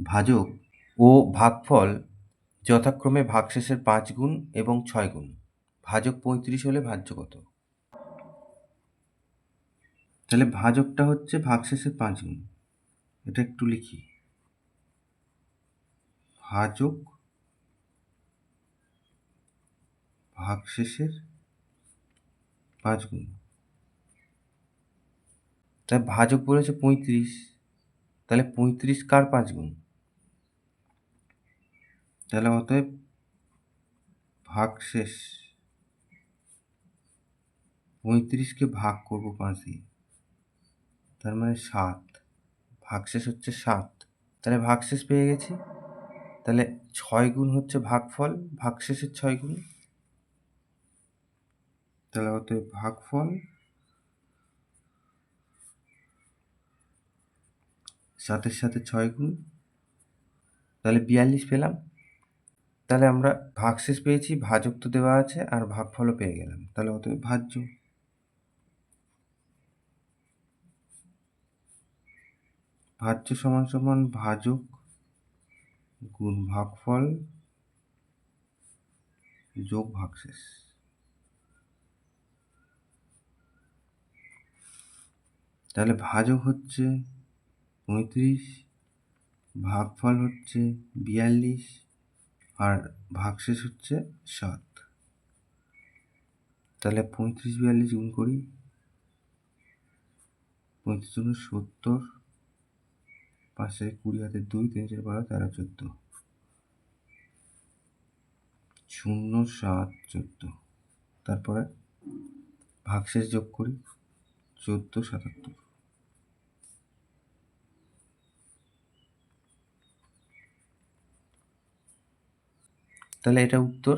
ভাজক ও ভাগফল যথাক্রমে ভাগশেষের 5 গুণ এবং 6 গুণ। ভাজক 35 হলে ভাজ্য কত? তাহলে ভাজকটা হচ্ছে ভাগশেষের 5 গুণ। এটা একটু লিখি। ভাজক ভাগশেষের 5 গুণ। তাহলে ভাজক বলেছে 35, তাহলে 35 কার 5 গুণ? তাহলে অতএব ভাগশেষ 35কে ভাগ করব 5 দিয়ে, তার মানে 7। ভাগশেষ হচ্ছে 7, তাহলে ভাগশেষ পেয়ে গেছি। তাহলে 6 গুণ হচ্ছে ভাগফল ভাগশেষের 6 গুণ। তাহলে অতএব ভাগফল 7-এর সাথে 6 গুণ, তাহলে 42 পেলাম। তাহলে আমরা ভাগশেষ পেয়েছি, ভাজক তো দেওয়া আছে, আর ভাগফলও পেয়ে গেলাম। তাহলে অতএব ভাজ্য। ভাজ্য সমান সমান ভাজক গুণ ভাগফল যোগ ভাগশেষ। তাহলে ভাজক হচ্ছে 35, ভাগফল হচ্ছে 42, আর ভাগশেষ হচ্ছে 7। তাহলে 35-42 গুণ করি, 35 × 70, 5 × 20 হাতে 2, 3 × 12, 13, 14, 0, 7, 14। তারপরে ভাগশেষ যোগ করি, 14, 77। তাহলে এটা উত্তর।